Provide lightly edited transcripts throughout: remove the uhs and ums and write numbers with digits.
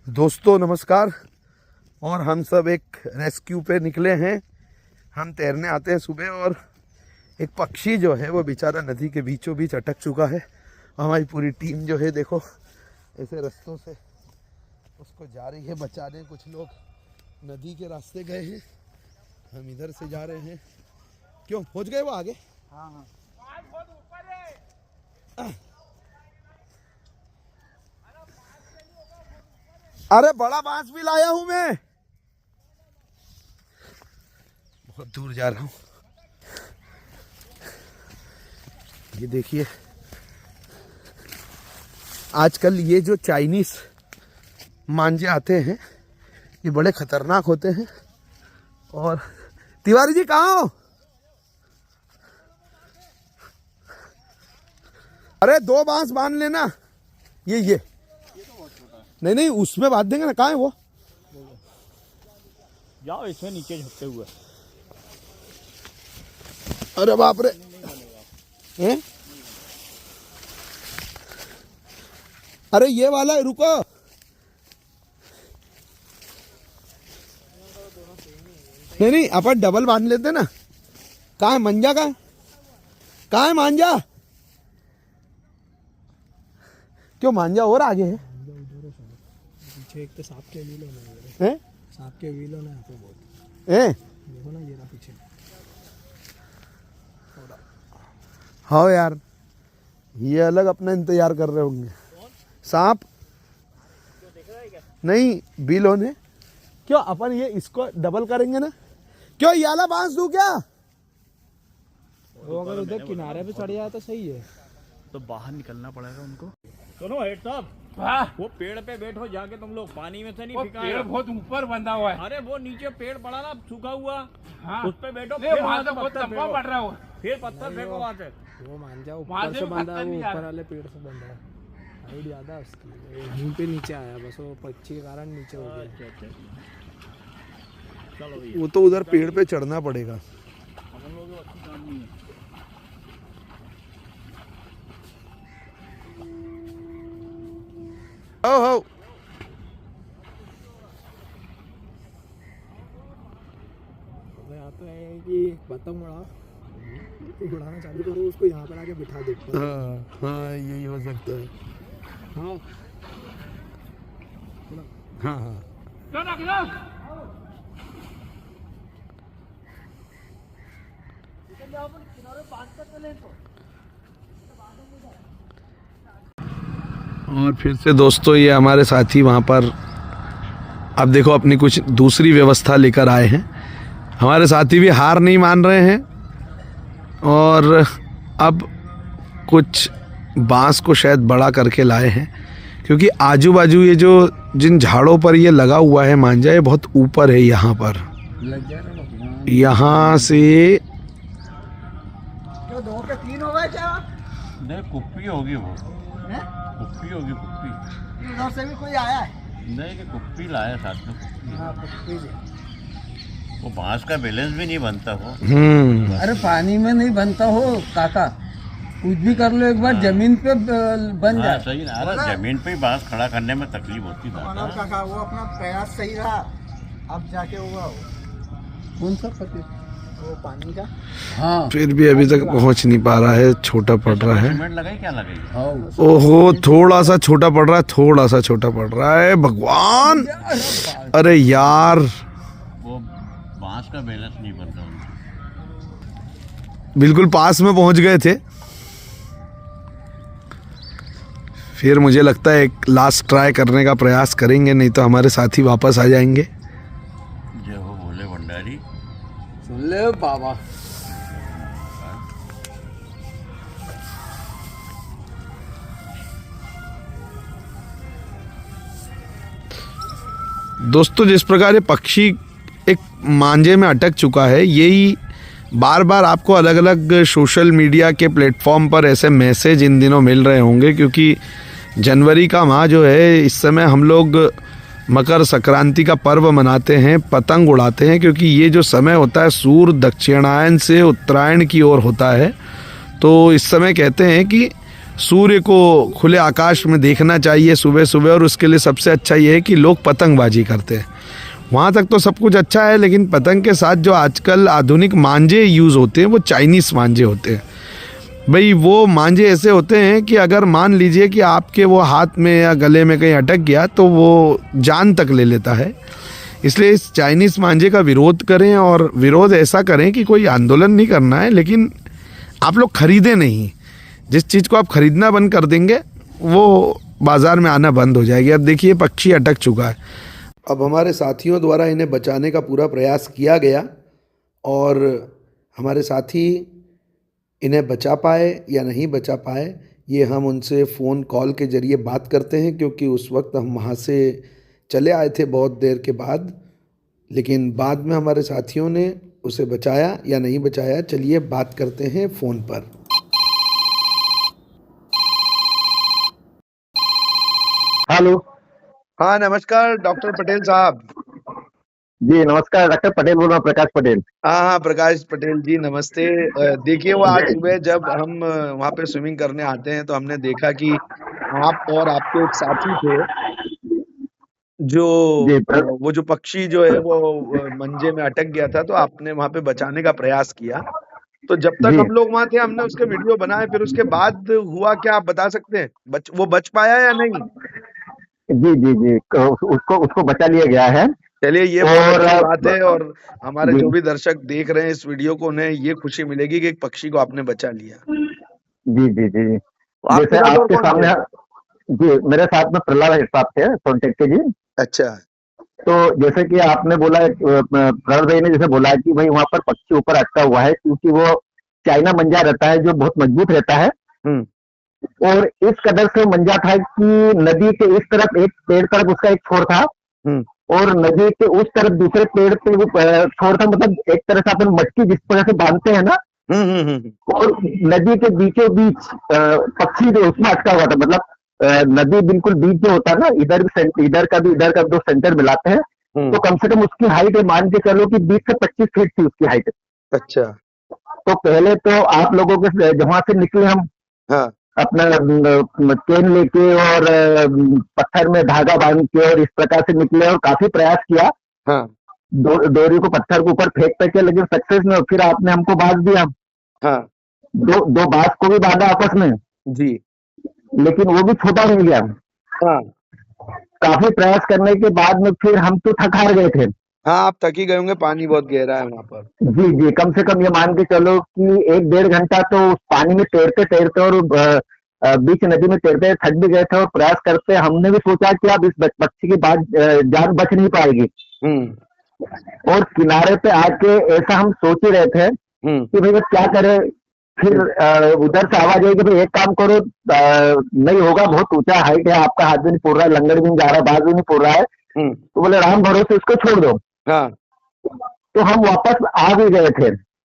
दोस्तों नमस्कार। और हम सब एक रेस्क्यू पे निकले हैं। हम तैरने आते हैं सुबह और एक पक्षी जो है वो बेचारा नदी के बीचों बीच अटक चुका है। हमारी पूरी टीम जो है देखो ऐसे रास्तों से उसको जा रही है बचाने। कुछ लोग नदी के रास्ते गए हैं, हम इधर से जा रहे हैं। क्यों पहुंच गए वो आगे? हाँ हाँ अरे बड़ा बांस भी लाया हूं मैं, बहुत दूर जा रहा हूं। ये देखिए आजकल ये जो चाइनीज मांझे आते हैं ये बड़े खतरनाक होते हैं। और तिवारी जी कहाँ हो? अरे 2 बांस बांध लेना। ये नहीं उसमें बांध देंगे ना। कहाँ है वो? जाओ इसमें नीचे झुकते हुए। अरे बाप रे हैं? अरे ये वाला है, रुको। नहीं अपन डबल बांध लेते ना। कहाँ है मंजा? कहाँ है मांझा? क्यों मांझा और आगे है? पीछे एक तो सांप के व्हील हैं? सांप के व्हील होना है बहुत। हैं? देखो ना ये रहा पीछे। हाँ यार ये अलग अपना इंतजार कर रहे होंगे। सांप नहीं बिल होने। क्यों अपन ये इसको डबल करेंगे ना? क्यों ये वाला बांस दूं क्या? वो अगर उधर किनारे पे चढ़ जाए तो सही है। तो बाहर निकलना पड़ेगा उनको। सुनो हेड साहब, वो पेड़ पे बैठो जाके, तुम लोग पानी में से नहीं फेंका। पेड़ बहुत ऊपर बंधा हुआ है। अरे वो नीचे पेड़ पड़ा ना सूखा हुआ, हाँ। उस पे बैठो। नहीं, वहाँ से बहुत लंबा पड़ रहा है। फिर पत्थर फेंको वहाँ से। वो मांझा वहाँ ऊपर से से बंधा है, पत्थर वो नहीं आ ऊपर रहा। वाले पेड़ से बंधा है। हाइट ज्यादा है उसकी, यहीं पे नीचे आया बस। वो पक्षी के कारण नीचे हो गया। चलो भैया, वो तो उधर पेड़ पे चढ़ना पड़ेगा। हम लोग को अच्छी काम नहीं है। हो यहाँ तो है कि पतंग उड़ाना चालू करो, उसको यहाँ पर आके बिठा दो। हाँ यही हो सकता है। हाँ हाँ और फिर से दोस्तों ये हमारे साथी वहाँ पर अब देखो अपनी कुछ दूसरी व्यवस्था लेकर आए हैं। हमारे साथी भी हार नहीं मान रहे हैं और अब कुछ बांस को शायद बड़ा करके लाए हैं, क्योंकि आजू बाजू ये जो जिन झाड़ों पर ये लगा हुआ है मांझा, ये बहुत ऊपर है। यहाँ पर यहाँ से 2 के 3 हो गए क्या? नहीं कुप्पी होगी वो, कुप्पी होगी कुप्पी। उधर से भी कोई आया है? नहीं कुप्पी लाया साथ में। हाँ पक्षी से। वो बांस का बैलेंस भी नहीं बनता वो। अरे पानी में नहीं बनता हो काका, कुछ भी कर लो एक बार जमीन पे बन जाए। सही ना। अरे जमीन पे ही बांस खड़ा करने में तकलीफ होती था। काका वो अपना प्रयास सही रहा, अब जाके हुआ वो। कौन सा पति? वो पानी का। हाँ फिर भी अभी तक पहुँच नहीं पा रहा है, छोटा पड़ रहा है। सीमेंट लगाई क्या लगाई? ओहो थोड़ा सा छोटा पड़ रहा है, थोड़ा सा छोटा पड़ रहा है। भगवान अरे यार वो बांस का बैलेंस नहीं बनता उनका। बिल्कुल पास में पहुंच गए थे। फिर मुझे लगता है एक लास्ट ट्राई करने का प्रयास करेंगे, नहीं तो हमारे साथी वापस आ जाएंगे। जय हो भोले भंडारी। सुन ले बाबा। दोस्तों जिस प्रकार ये पक्षी एक मांझे में अटक चुका है, यही बार बार आपको अलग अलग सोशल मीडिया के प्लेटफॉर्म पर ऐसे मैसेज इन दिनों मिल रहे होंगे, क्योंकि जनवरी का माह जो है इस समय हम लोग मकर संक्रांति का पर्व मनाते हैं, पतंग उड़ाते हैं, क्योंकि ये जो समय होता है सूर्य दक्षिणायन से उत्तरायण की ओर होता है। तो इस समय कहते हैं कि सूर्य को खुले आकाश में देखना चाहिए सुबह सुबह, और उसके लिए सबसे अच्छा ये है कि लोग पतंगबाजी करते हैं। वहाँ तक तो सब कुछ अच्छा है, लेकिन पतंग के साथ जो आजकल आधुनिक मांझे यूज़ होते हैं वो चाइनीज़ मांझे होते हैं। भाई वो मांझे ऐसे होते हैं कि अगर मान लीजिए कि आपके वो हाथ में या गले में कहीं अटक गया तो वो जान तक ले लेता है। इसलिए इस चाइनीज़ मांझे का विरोध करें, और विरोध ऐसा करें कि कोई आंदोलन नहीं करना है, लेकिन आप लोग खरीदें नहीं। जिस चीज़ को आप खरीदना बंद कर देंगे वो बाज़ार में आना बंद हो जाएगी। अब देखिए पक्षी अटक चुका है। अब हमारे साथियों द्वारा इन्हें बचाने का पूरा प्रयास किया गया, और हमारे साथी इन्हें बचा पाए या नहीं बचा पाए ये हम उनसे फ़ोन कॉल के ज़रिए बात करते हैं, क्योंकि उस वक्त हम वहाँ से चले आए थे बहुत देर के बाद। लेकिन बाद में हमारे साथियों ने उसे बचाया या नहीं बचाया, चलिए बात करते हैं फ़ोन पर। हेलो। हाँ, नमस्कार डॉक्टर पटेल साहब। जी नमस्कार, डॉक्टर पटेल बोल रहा हूँ, प्रकाश पटेल। हाँ, प्रकाश पटेल जी नमस्ते। देखिए वो आज जी सुबह जब हम वहाँ पे स्विमिंग करने आते हैं तो हमने देखा कि आप और आपके एक साथी थे जो जी वो जो पक्षी जो है वो मंजे में अटक गया था, तो आपने वहाँ पे बचाने का प्रयास किया। तो जब तक जी हम लोग वहाँ थे हमने उसके वीडियो बनाए, फिर उसके बाद हुआ क्या आप बता सकते हैं? वो बच पाया या नहीं? जी जी जी उसको उसको बचा लिया गया है। चलिए ये बहुत और अच्छी बात है, और हमारे जी जो भी दर्शक देख रहे हैं इस वीडियो को, उन्हें ये खुशी मिलेगी कि एक पक्षी को आपने बचा लिया। जी जी जी तो आपके जैसे साथ और आपके कौन थे? सामने जी मेरे साथ में प्रहलाद साहब थे कॉन्टेक्ट के जी। अच्छा। तो जैसे कि आपने बोला, प्रहलाद भाई ने जैसे बोला कि भाई वहाँ पर पक्षी ऊपर अटका हुआ है, क्योंकि वो चाइना मंजा रहता है जो बहुत मजबूत रहता है, हम्म और इस कदर से मंजा था कि नदी के इस तरफ एक पेड़ तरफ उसका एक छोर था, हम्म और नदी के उस तरफ दूसरे पेड़ पे वो छोर था। मतलब एक तरह से अपन मटकी जिस तरह से बांधते हैं ना, और नदी के बीचों बीच पक्षी जो उसमें अटका हुआ था। मतलब नदी बिल्कुल बीच जो होता है ना, इधर का दो सेंटर मिलाते हैं, तो कम से कम उसकी हाइट मान के चलो कि 20 से 25 फीट थी उसकी हाइट। अच्छा। तो पहले तो आप लोगों के जहां से निकले हम, हाँ। अपना चेन लेके और पत्थर में धागा बांध के और इस प्रकार से निकले, और काफी प्रयास किया हाँ। डोरी को पत्थर के ऊपर फेंक फेंके, लेकिन सक्सेस नहीं। फिर आपने हमको बांध दिया, हाँ। दो बांस को भी बांधा आपस में, जी। लेकिन वो भी छोटा मिल गया। हाँ। काफी प्रयास करने के बाद में फिर हम तो थक हार गए थे। हाँ, आप थकी गए होंगे, पानी बहुत गहरा है वहाँ पर। जी जी कम से कम ये मान के चलो कि 1-1.5 घंटा तो उस पानी में तैरते तैरते और बीच नदी में तैरते थक भी गए थे, और प्रयास करते हमने भी सोचा कि अब इस पक्षी की जान बच नहीं पाएगी। और किनारे पे आके ऐसा हम सोच ही रहे थे कि भाई क्या करें। फिर उधर से आवाज आई कि भाई एक काम करो, नहीं होगा, बहुत ऊंचा हाइट है, आपका हाथ भी नहीं पुड़ रहा है, लंगड़ भी नहीं जा रहा है, बाज भी नहीं पुड़ रहा है, तो बोले राम भरोसे इसको छोड़ दो। हाँ। तो हम वापस आ भी गए थे।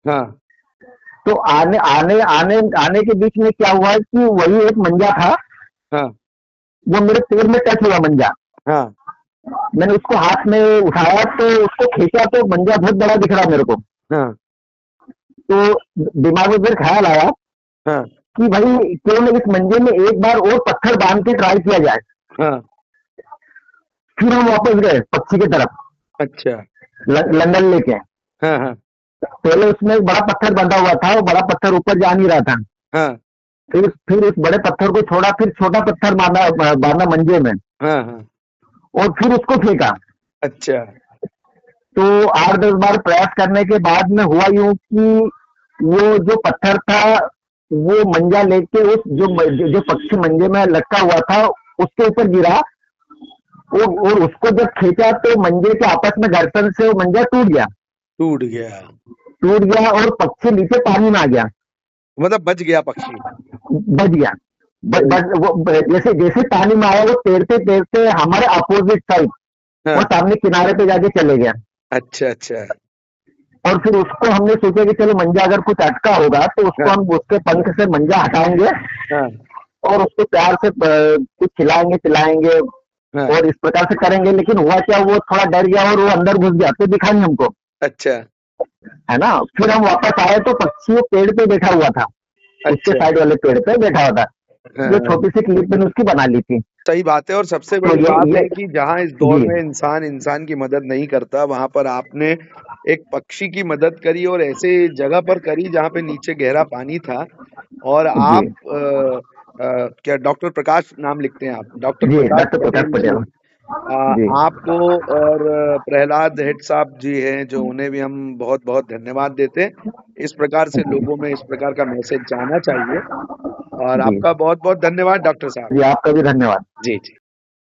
हाँ। तो आने के बीच में क्या हुआ कि वही एक मंजा था, हाँ। वो मेरे पैर में टच हुआ मंजा। हाँ। मैंने उसको हाथ में उठाया, तो उसको खींचा, तो मंजा बहुत बड़ा दिख रहा मेरे को। हाँ। तो दिमाग में फिर ख्याल आया हाँ। कि भाई क्यों न इस मंजे में एक बार और पत्थर बांध के ट्राई किया जाए। हाँ। फिर हम वापस गए पक्षी की तरफ, अच्छा। लंदन लेके। हाँ। हाँ। पहले उसमें एक बड़ा पत्थर बंधा हुआ था, वो बड़ा पत्थर ऊपर जा नहीं रहा था। हाँ। फिर उस बड़े पत्थर को छोड़ा, फिर छोटा पत्थर बांधा मंजे में, हाँ। हाँ। और फिर उसको फेंका। अच्छा। तो 8-10 बार प्रयास करने के बाद में हुआ यूं कि वो जो पत्थर था वो मंजा लेके उस जो पक्षी मंजे में लटका हुआ था उसके ऊपर गिरा, और उसको जब खींचा तो मंजे के आपस में घर्षण से वो मंजा टूट गया, और पक्षी नीचे पानी में आ गया। मतलब बच गया पक्षी। बच गया। वो जैसे जैसे पानी में आया, वो तैरते तैरते हमारे अपोजिट साइड, हाँ। वो सामने किनारे पे जाके चले गया। अच्छा। अच्छा। और फिर उसको हमने सोचा कि चलो मंजा अगर कुछ अटका होगा तो उसको हाँ। हम उसके पंख से मंजा हटाएंगे, हाँ। और उसको प्यार से कुछ खिलाएंगे पिलाएंगे, हाँ। और इस प्रकार से करेंगे। लेकिन हुआ क्या, वो थोड़ा डर गया और वो अंदर घुस गया, तो दिखा नहीं हमको, अच्छा। है ना। फिर हम वापस आए तो पक्षी वो पेड़ पे बैठा हुआ था, उसके अच्छा। साइड वाले पेड़ पे बैठा हुआ था। जो छोटी सी क्लिप मैंने उसकी बना ली थी। सही बात है। और सबसे तो बड़ी बात ये है कि जहाँ इस दौर जी में इंसान की मदद नहीं करता, वहां पर आपने एक पक्षी की मदद करी और ऐसे जगह पर करी जहाँ पे नीचे गहरा पानी था। और जी आप क्या डॉक्टर प्रकाश नाम लिखते हैं आप? डॉक्टर जी प्रकाश डॉक्टर प्रकाश पटेल जी, पटेल जी आपको और प्रहलाद हेड साहब जी हैं जो, उन्हें भी हम बहुत बहुत धन्यवाद देते हैं। इस प्रकार से लोगों में इस प्रकार का मैसेज जाना चाहिए। और जी आपका बहुत बहुत धन्यवाद डॉक्टर साहब। जी आपका भी धन्यवाद। जी जी।